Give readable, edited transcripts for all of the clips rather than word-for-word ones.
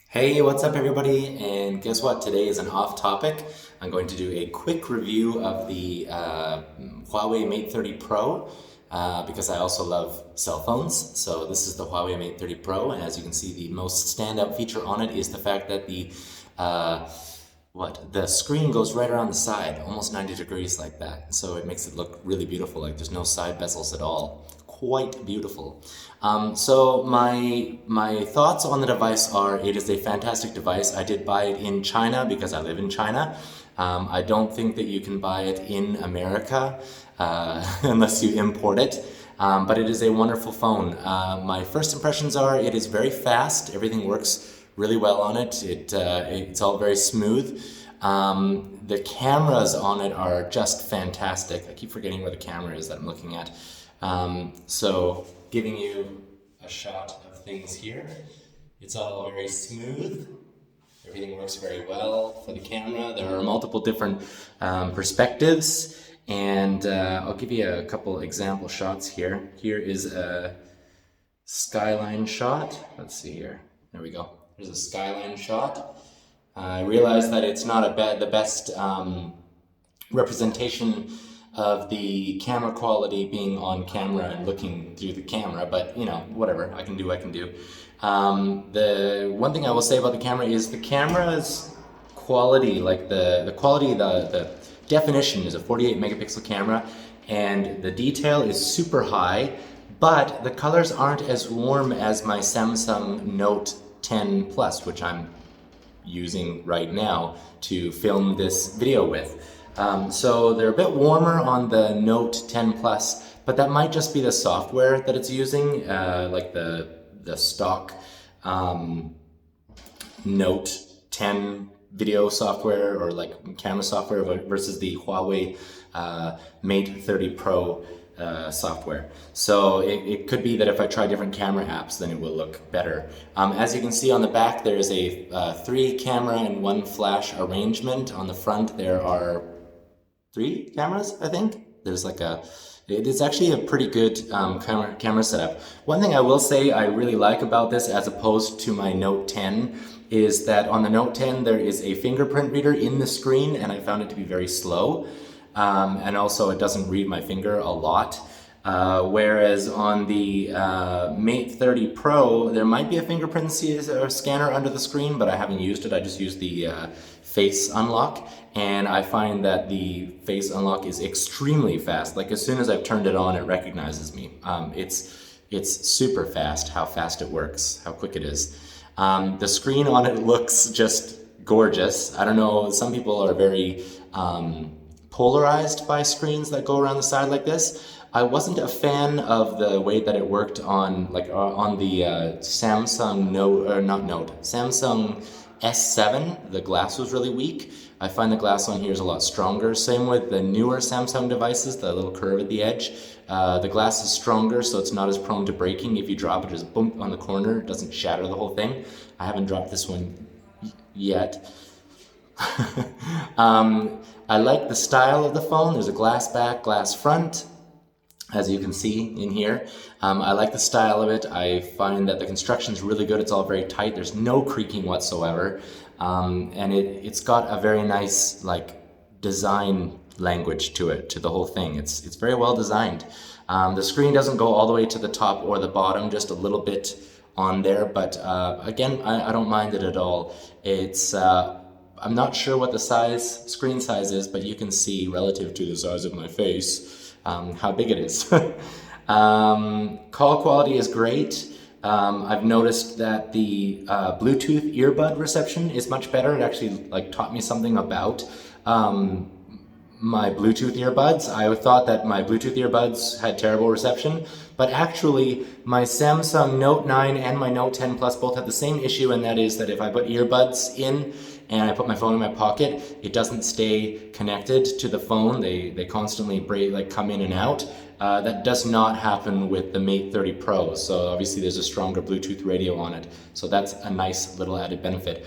Hey, what's up everybody? And guess what? Today is an off topic. I'm going to do a quick review of the Huawei Mate 30 Pro because I also love cell phones. So this is the Huawei Mate 30 Pro, and as you can see, the most standout feature on it is the fact that uh, the screen goes right around the side, almost 90 degrees like that. So it makes it look really beautiful, like there's no side bezels at all. Quite beautiful. So my thoughts on the device are it is a fantastic device. I did buy it in China because I live in China. I don't think that you can buy it in America unless you import it. But it is a wonderful phone. My first impressions are it is very fast. Everything works really well on it. It's all very smooth. The cameras on it are just fantastic. I keep forgetting where the camera is that I'm looking at. So giving you a shot of things here. It's all very smooth. Everything works very well for the camera. There are multiple different perspectives, and I'll give you a couple example shots here. Here is a skyline shot. Let's see here. There we go. There's a skyline shot. I realize that it's not the best representation of the camera quality being on camera and looking through the camera, but whatever, I can do. The one thing I will say about the camera is the camera's quality, like the definition is a 48 megapixel camera, and the detail is super high, but the colors aren't as warm as my Samsung Note 10 Plus, which I'm using right now to film this video with. So they're a bit warmer on the Note 10 Plus, but that might just be the software that it's using, like the stock Note 10 video software or like camera software versus the Huawei Mate 30 Pro software. So it could be that if I try different camera apps, then it will look better. As you can see on the back, there is a 3 camera and 1 flash arrangement. On the front, there are 3 cameras, I think. It's actually a pretty good camera setup. One thing I will say I really like about this as opposed to my Note 10 is that on the Note 10 there is a fingerprint reader in the screen, and I found it to be very slow. And also it doesn't read my finger a lot. Whereas on the Mate 30 Pro, there might be a fingerprint scanner under the screen, but I haven't used it. I just used the face unlock, and I find that the face unlock is extremely fast. Like as soon as I've turned it on, it recognizes me. It's super fast how fast it works, how quick it is. The screen on it looks just gorgeous. I don't know, some people are very polarized by screens that go around the side like this. I wasn't a fan of the way that it worked on the Samsung Note, or not Note, Samsung S7. The glass was really weak. I find the glass on here is a lot stronger. Same with the newer Samsung devices, the little curve at the edge. The glass is stronger, so it's not as prone to breaking. If you drop it, just boom on the corner. It doesn't shatter the whole thing. I haven't dropped this one yet. I like the style of the phone. There's a glass back, glass front, as you can see in here. I like the style of it. I find that the construction is really good. It's all very tight. There's no creaking whatsoever. And it's got a very nice design language to it, to the whole thing. It's very well designed. The screen doesn't go all the way to the top or the bottom, just a little bit on there. But again, I don't mind it at all. I'm not sure what the screen size is, but you can see relative to the size of my face how big it is. Call quality is great. I've noticed that the Bluetooth earbud reception is much better. It actually taught me something about my Bluetooth earbuds. I thought that my Bluetooth earbuds had terrible reception, but actually my Samsung Note 9 and my Note 10 Plus both have the same issue, and that is that if I put earbuds in and I put my phone in my pocket, it doesn't stay connected to the phone. They constantly come in and out. That does not happen with the Mate 30 Pro, so obviously there's a stronger Bluetooth radio on it, so that's a nice little added benefit.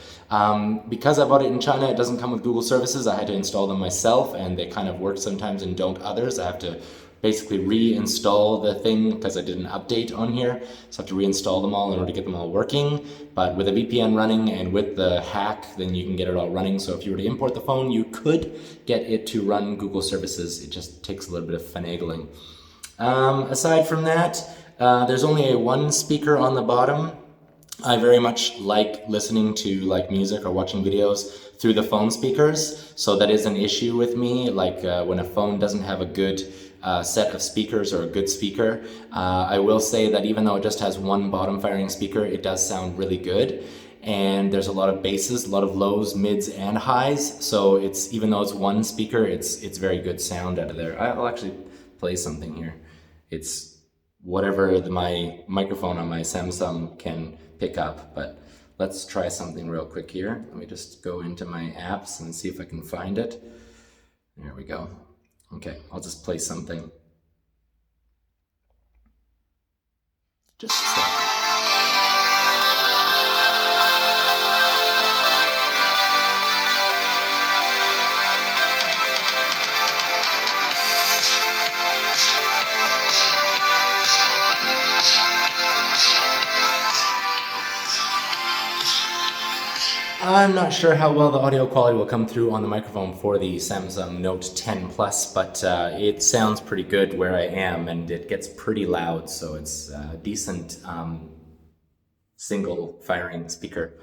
Because I bought it in China, it doesn't come with Google services. I had to install them myself, and they kind of work sometimes and don't others. I have to basically reinstall the thing because I did an update on here. So I have to reinstall them all in order to get them all working. But with a VPN running and with the hack, then you can get it all running. So if you were to import the phone, you could get it to run Google services. It just takes a little bit of finagling. Aside from that, there's only a one speaker on the bottom. I very much like listening to like music or watching videos through the phone speakers, so that is an issue with me. Like when a phone doesn't have a good set of speakers or a good speaker. I will say that even though it just has one bottom firing speaker, it does sound really good. And there's a lot of basses, a lot of lows, mids, and highs. So it's, even though it's one speaker, it's very good sound out of there. I'll actually play something here. It's whatever my microphone on my Samsung can pick up, but let's try something real quick here. Let me just go into my apps and see if I can find it. There we go. Okay, I'll just play something. Just a second. I'm not sure how well the audio quality will come through on the microphone for the Samsung Note 10 Plus, but it sounds pretty good where I am, and it gets pretty loud, so it's a decent single firing speaker.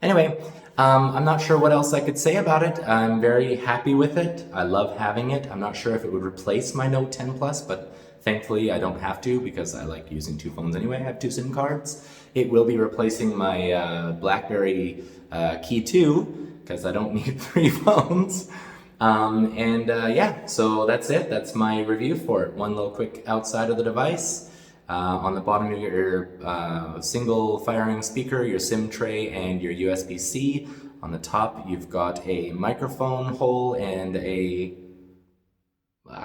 Anyway, I'm not sure what else I could say about it. I'm very happy with it. I love having it. I'm not sure if it would replace my Note 10 Plus, but thankfully I don't have to because I like using two phones anyway. I have two SIM cards. It will be replacing my BlackBerry Key 2 because I don't need three phones. Yeah, so that's it. That's my review for it. One little quick outside of the device. On the bottom of your single firing speaker, your SIM tray, and your USB-C. On the top, you've got a microphone hole and I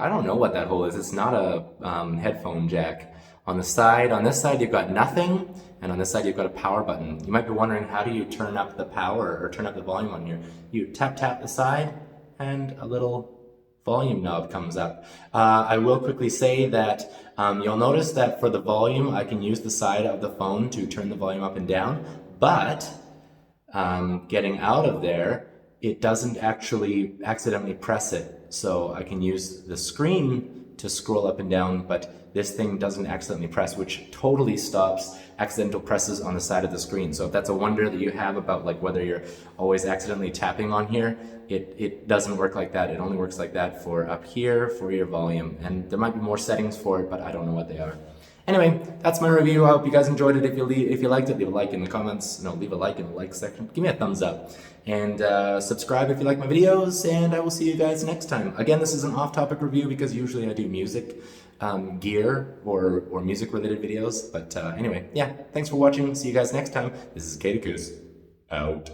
don't know what that hole is. It's not a headphone jack. On this side, you've got nothing, and on this side, you've got a power button. You might be wondering, how do you turn up the power or turn up the volume on here? You tap the side, and a little volume knob comes up. I will quickly say that you'll notice that for the volume, I can use the side of the phone to turn the volume up and down, but getting out of there, it doesn't actually accidentally press it. So I can use the screen to scroll up and down, but this thing doesn't accidentally press, which totally stops accidental presses on the side of the screen. So if that's a wonder that you have about like whether you're always accidentally tapping on here, it doesn't work like that. It only works like that for up here for your volume. And there might be more settings for it, but I don't know what they are. Anyway, that's my review. I hope you guys enjoyed it. If you liked it, leave a like in the comments. No, leave a like in the like section. Give me a thumbs up. And subscribe if you like my videos, and I will see you guys next time. Again, this is an off-topic review because usually I do music gear or music-related videos. But anyway, yeah, thanks for watching. See you guys next time. This is Katakus, out.